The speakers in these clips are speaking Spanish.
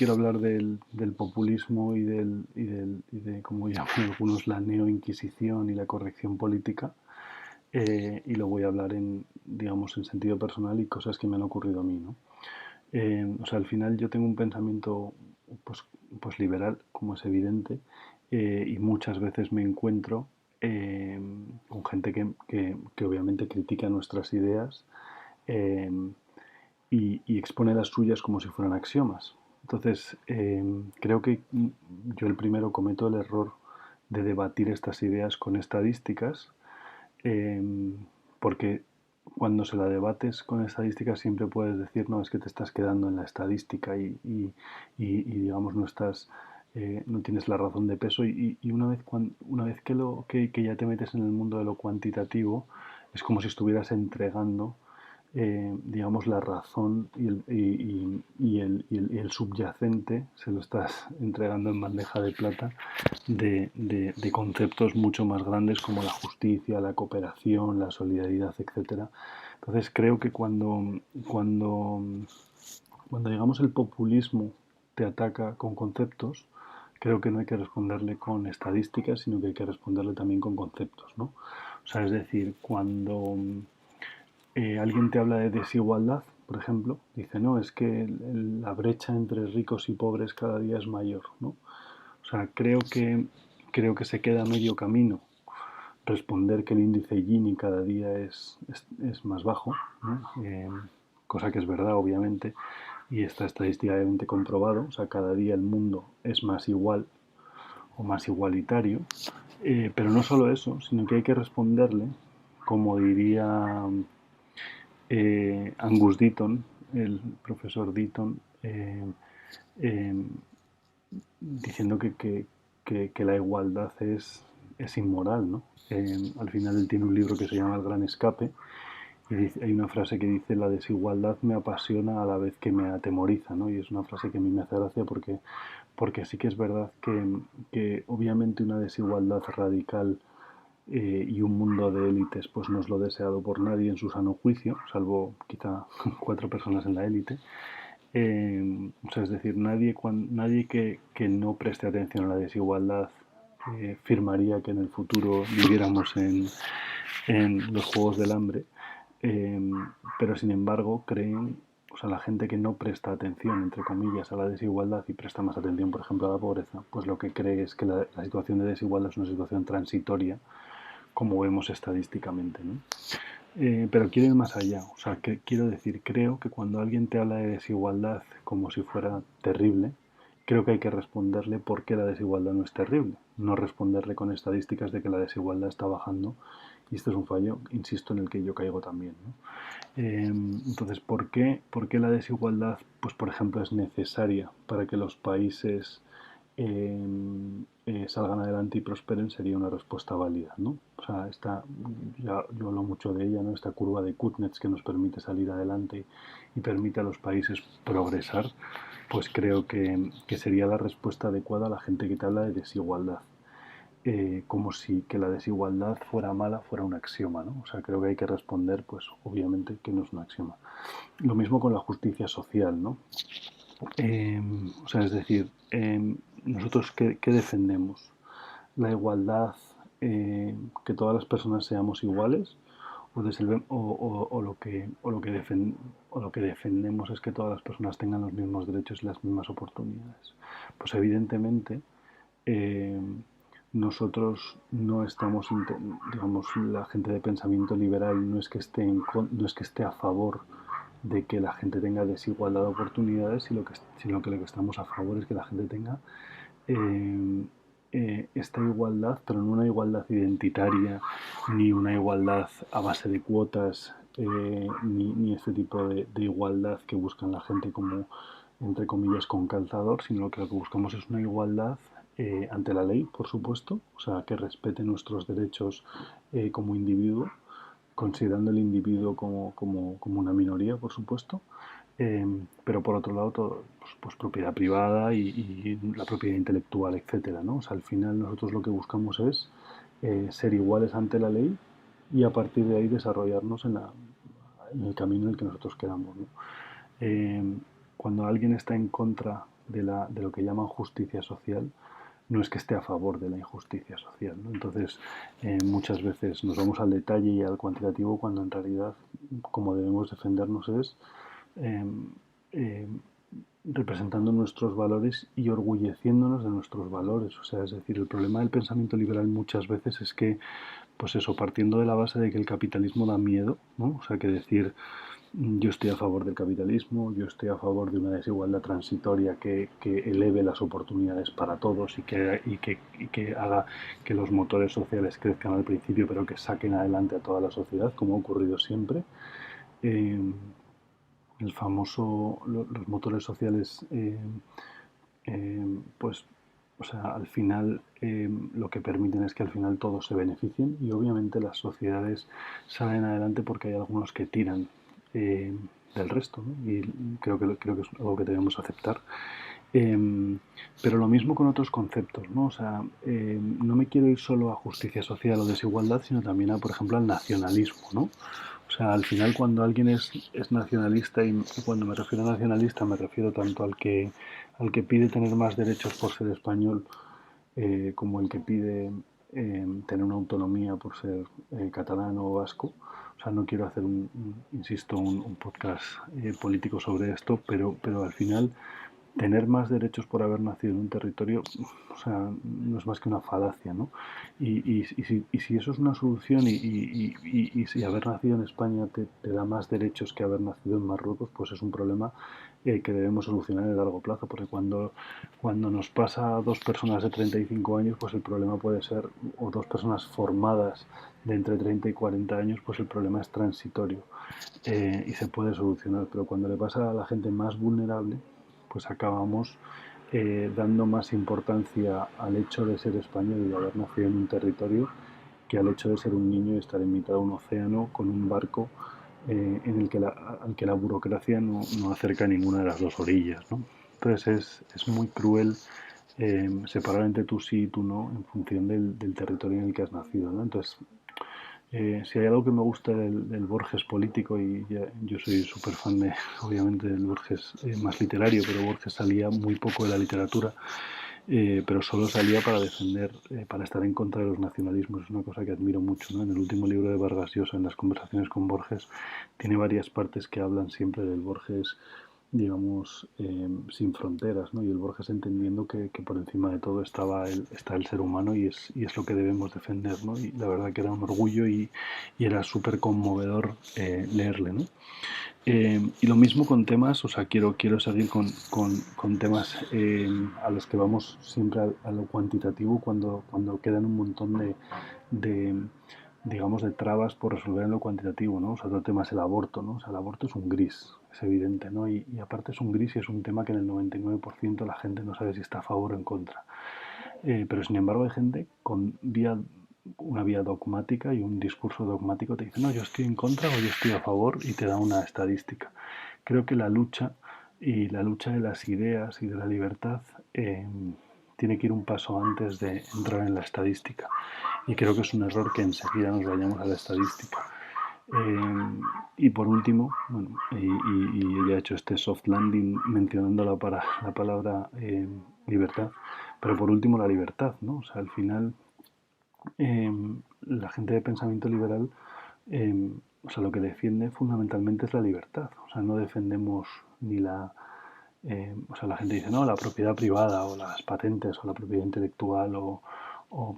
quiero hablar del populismo y de, como llaman algunos, la neoinquisición y la corrección política. Y lo voy a hablar digamos, en sentido personal y cosas que me han ocurrido a mí, ¿no? O sea, al final yo tengo un pensamiento pues, pues liberal, como es evidente, y muchas veces me encuentro eh, con gente que obviamente critica nuestras ideas, eh, y expone las suyas como si fueran axiomas. Entonces, creo que yo el primero cometo el error de debatir estas ideas con estadísticas, eh, porque cuando se la debates con estadísticas siempre puedes decir, no, es que te estás quedando en la estadística digamos, no estás, no tienes la razón de peso y una vez que ya te metes en el mundo de lo cuantitativo, es como si estuvieras entregando, digamos, la razón y el subyacente se lo estás entregando en bandeja de plata de conceptos mucho más grandes como la justicia, la cooperación, la solidaridad, etcétera. Entonces creo que cuando digamos el populismo te ataca con conceptos, creo que no hay que responderle con estadísticas, sino que hay que responderle también con conceptos, ¿no? O sea, es decir, cuando alguien te habla de desigualdad, por ejemplo, dice, no, es que la brecha entre ricos y pobres cada día es mayor, ¿no? O sea, creo que se queda a medio camino responder que el índice Gini cada día es más bajo, ¿no? Cosa que es verdad, obviamente, y está estadísticamente comprobado. O sea, cada día el mundo es más igual o más igualitario. Pero no solo eso, sino que hay que responderle, como diría Angus Deaton, el profesor Deaton, eh, diciendo que la igualdad es inmoral, ¿no? Al final él tiene un libro que se llama El Gran Escape y hay una frase que dice: la desigualdad me apasiona a la vez que me atemoriza, ¿no? Y es una frase que a mí me hace gracia porque sí que es verdad que obviamente una desigualdad radical, y un mundo de élites pues no es lo deseado por nadie en su sano juicio, salvo quizá cuatro personas en la élite. O sea, es decir, nadie que no preste atención a la desigualdad firmaría que en el futuro viviéramos en los Juegos del Hambre. Eh, pero sin embargo creen, o sea, la gente que no presta atención, entre comillas, a la desigualdad y presta más atención, por ejemplo, a la pobreza, pues lo que cree es que la situación de desigualdad es una situación transitoria, como vemos estadísticamente, ¿no? Pero quiero ir más allá, o sea, que quiero decir, creo que cuando alguien te habla de desigualdad como si fuera terrible, creo que hay que responderle por qué la desigualdad no es terrible, no responderle con estadísticas de que la desigualdad está bajando, y esto es un fallo, insisto, en el que yo caigo también, ¿no? Entonces, ¿por qué la desigualdad, pues por ejemplo, es necesaria para que los países salgan adelante y prosperen? Sería una respuesta válida, ¿no? O sea, ya yo hablo mucho de ella, ¿no? Esta curva de Kuznets que nos permite salir adelante y permite a los países progresar, pues creo que sería la respuesta adecuada a la gente que te habla de desigualdad. Como si que la desigualdad fuera mala, fuera un axioma, ¿no? O sea, creo que hay que responder, pues obviamente que no es un axioma. Lo mismo con la justicia social, ¿no? Eh, o sea, es decir, nosotros ¿qué defendemos? La igualdad, que todas las personas seamos iguales, o lo que defendemos es que todas las personas tengan los mismos derechos y las mismas oportunidades. Pues evidentemente, eh, nosotros no estamos, digamos, la gente de pensamiento liberal no es que esté a favor de que la gente tenga desigualdad de oportunidades, sino que lo que estamos a favor es que la gente tenga eh, esta igualdad, pero no una igualdad identitaria, ni una igualdad a base de cuotas, ni este tipo de igualdad que buscan la gente como, entre comillas, con calzador, sino que lo que buscamos es una igualdad ante la ley, por supuesto, o sea, que respete nuestros derechos como individuo, considerando el individuo como una minoría, por supuesto, pero por otro lado, todo, pues propiedad privada y la propiedad intelectual, etcétera, ¿no? O sea, al final nosotros lo que buscamos es ser iguales ante la ley y a partir de ahí desarrollarnos en el camino en el que nosotros queramos, ¿no? Eh, Cuando alguien está en contra de lo que llaman justicia social no es que esté a favor de la injusticia social, ¿no? Entonces, muchas veces nos vamos al detalle y al cuantitativo cuando en realidad como debemos defendernos es eh, eh, representando nuestros valores y orgulleciéndonos de nuestros valores. O sea, es decir, el problema del pensamiento liberal muchas veces es que, pues eso, partiendo de la base de que el capitalismo da miedo, ¿no? O sea, que decir, yo estoy a favor del capitalismo, yo estoy a favor de una desigualdad transitoria que eleve las oportunidades para todos y que haga que los motores sociales crezcan al principio, pero que saquen adelante a toda la sociedad, como ha ocurrido siempre. Eh, el famoso, los motores sociales, pues, o sea, al final lo que permiten es que al final todos se beneficien y obviamente las sociedades salen adelante porque hay algunos que tiran eh, del resto, ¿no? Y creo que es algo que debemos aceptar. Eh, pero lo mismo con otros conceptos, ¿no? O sea, no me quiero ir solo a justicia social o desigualdad, sino también a, por ejemplo, al nacionalismo, ¿no? O sea, al final cuando alguien es nacionalista, y cuando me refiero a nacionalista me refiero tanto al que pide tener más derechos por ser español, como el que pide tener una autonomía por ser catalán o vasco. O sea, no quiero hacer, insisto, un podcast político sobre esto, pero al final tener más derechos por haber nacido en un territorio, o sea, no es más que una falacia, ¿no? Y si eso es una solución y si haber nacido en España te da más derechos que haber nacido en Marruecos, pues es un problema que debemos solucionar a largo plazo, porque cuando nos pasa a dos personas de 35 años, pues el problema puede ser, o dos personas formadas de entre 30 y 40 años, pues el problema es transitorio y se puede solucionar, pero cuando le pasa a la gente más vulnerable, pues acabamos dando más importancia al hecho de ser español y de haber nacido en un territorio que al hecho de ser un niño y estar en mitad de un océano con un barco en el que al que la burocracia no acerca a ninguna de las dos orillas, ¿no? Entonces es muy cruel separar entre tú sí y tú no en función del territorio en el que has nacido, ¿no? Entonces si hay algo que me gusta del Borges político, y yo soy súper fan de, obviamente, del Borges más literario, pero Borges salía muy poco de la literatura, pero solo salía para defender, para estar en contra de los nacionalismos. Es una cosa que admiro mucho, ¿no? En el último libro de Vargas Llosa, en las conversaciones con Borges, tiene varias partes que hablan siempre del Borges, digamos, sin fronteras, ¿no? Y el Borges entendiendo que por encima de todo está el ser humano y es lo que debemos defender, ¿no? Y la verdad que era un orgullo y era súper conmovedor leerle, ¿no? Y lo mismo con temas, o sea, quiero seguir con temas a los que vamos siempre a lo cuantitativo cuando quedan un montón de, digamos, de trabas por resolver en lo cuantitativo, ¿no? O sea, otro tema es el aborto, ¿no? O sea, el aborto es un gris, es evidente, ¿no? Y aparte es un gris y es un tema que en el 99% la gente no sabe si está a favor o en contra. Pero sin embargo hay gente con una vía dogmática y un discurso dogmático te dice, no, yo estoy en contra o yo estoy a favor y te da una estadística. Creo que la lucha de las ideas y de la libertad tiene que ir un paso antes de entrar en la estadística. Y creo que es un error que enseguida nos vayamos a la estadística. Y por último, bueno, y ya he hecho este soft landing mencionando la palabra libertad, pero por último la libertad, ¿no? O sea, al final eh, la gente de pensamiento liberal, o sea, lo que defiende fundamentalmente es la libertad. O sea, no defendemos ni o sea, la gente dice, no, la propiedad privada o las patentes o la propiedad intelectual,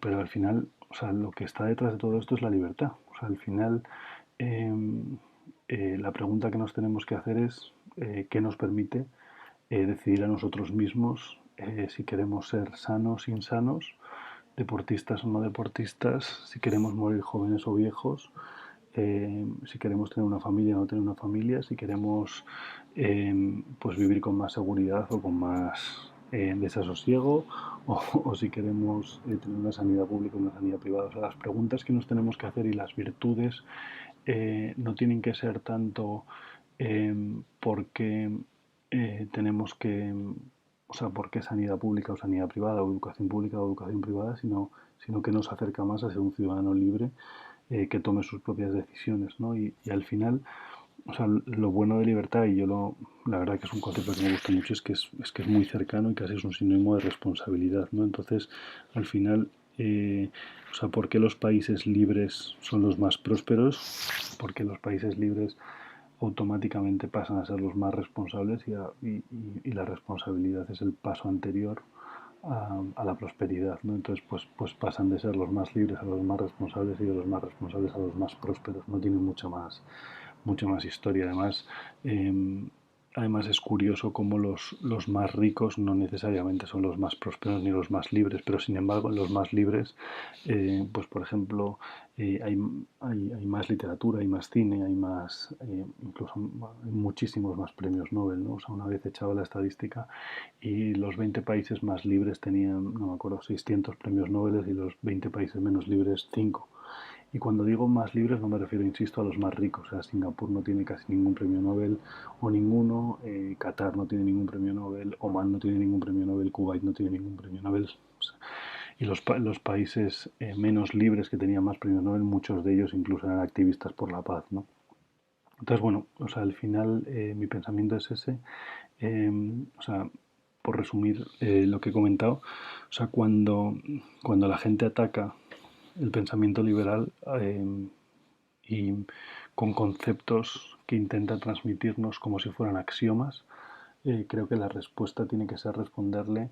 pero al final, o sea, lo que está detrás de todo esto es la libertad. O sea, al final, eh, la pregunta que nos tenemos que hacer es qué nos permite decidir a nosotros mismos si queremos ser sanos, insanos, deportistas o no deportistas, si queremos morir jóvenes o viejos, si queremos tener una familia o no tener una familia, si queremos pues vivir con más seguridad o con más desasosiego, o si queremos tener una sanidad pública o una sanidad privada. O sea, las preguntas que nos tenemos que hacer y las virtudes no tienen que ser tanto porque tenemos que, o sea, por qué sanidad pública o sanidad privada, o educación pública o educación privada, sino que nos acerca más a ser un ciudadano libre que tome sus propias decisiones, ¿no? Y al final, o sea, lo bueno de libertad, y la verdad que es un concepto que me gusta mucho, es que es muy cercano y casi es un sinónimo de responsabilidad, ¿no? Entonces, al final, o sea, ¿por qué los países libres son los más prósperos? Porque los países libres automáticamente pasan a ser los más responsables y la responsabilidad es el paso anterior a la prosperidad, ¿no? Entonces, pues pasan de ser los más libres a los más responsables y de los más responsables a los más prósperos. No tienen mucha más historia. Eh, además es curioso cómo los más ricos no necesariamente son los más prósperos ni los más libres, pero sin embargo en los más libres, pues por ejemplo, hay más literatura, hay más cine, hay más, incluso hay muchísimos más premios Nobel, ¿no? O sea, una vez echaba la estadística y los 20 países más libres tenían, no me acuerdo, 600 premios Nobel y los 20 países menos libres 5. Y cuando digo más libres no me refiero, insisto, a los más ricos. O sea, Singapur no tiene casi ningún premio Nobel o ninguno, Qatar no tiene ningún premio Nobel, Oman no tiene ningún premio Nobel, Kuwait no tiene ningún premio Nobel. O sea, y los países menos libres que tenían más premios Nobel, muchos de ellos incluso eran activistas por la paz, ¿no? Entonces, bueno, o sea, al final mi pensamiento es ese. O sea, por resumir lo que he comentado, o sea, cuando la gente ataca el pensamiento liberal y con conceptos que intenta transmitirnos como si fueran axiomas, creo que la respuesta tiene que ser responderle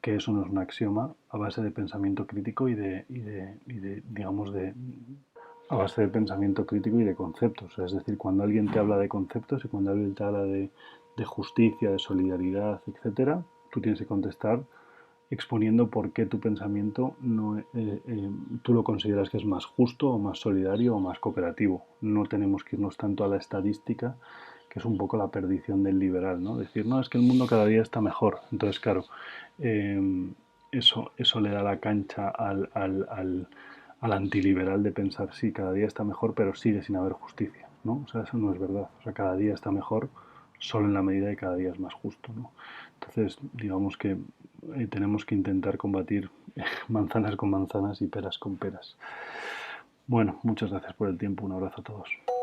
que eso no es un axioma a base de pensamiento crítico digamos, a base de pensamiento crítico y de conceptos. Es decir, cuando alguien te habla de conceptos y cuando alguien te habla de justicia, de solidaridad, etcétera, tú tienes que contestar exponiendo por qué tu pensamiento no, tú lo consideras que es más justo o más solidario o más cooperativo. No tenemos que irnos tanto a la estadística, que es un poco la perdición del liberal, ¿no? Decir, no, es que el mundo cada día está mejor. Entonces, claro, eh, eso le da la cancha al antiliberal de pensar, sí, cada día está mejor, pero sigue sin haber justicia, ¿no? O sea, eso no es verdad. O sea, cada día está mejor solo en la medida de que cada día es más justo, ¿no? Entonces, digamos que tenemos que intentar combatir manzanas con manzanas y peras con peras. Bueno, muchas gracias por el tiempo. Un abrazo a todos.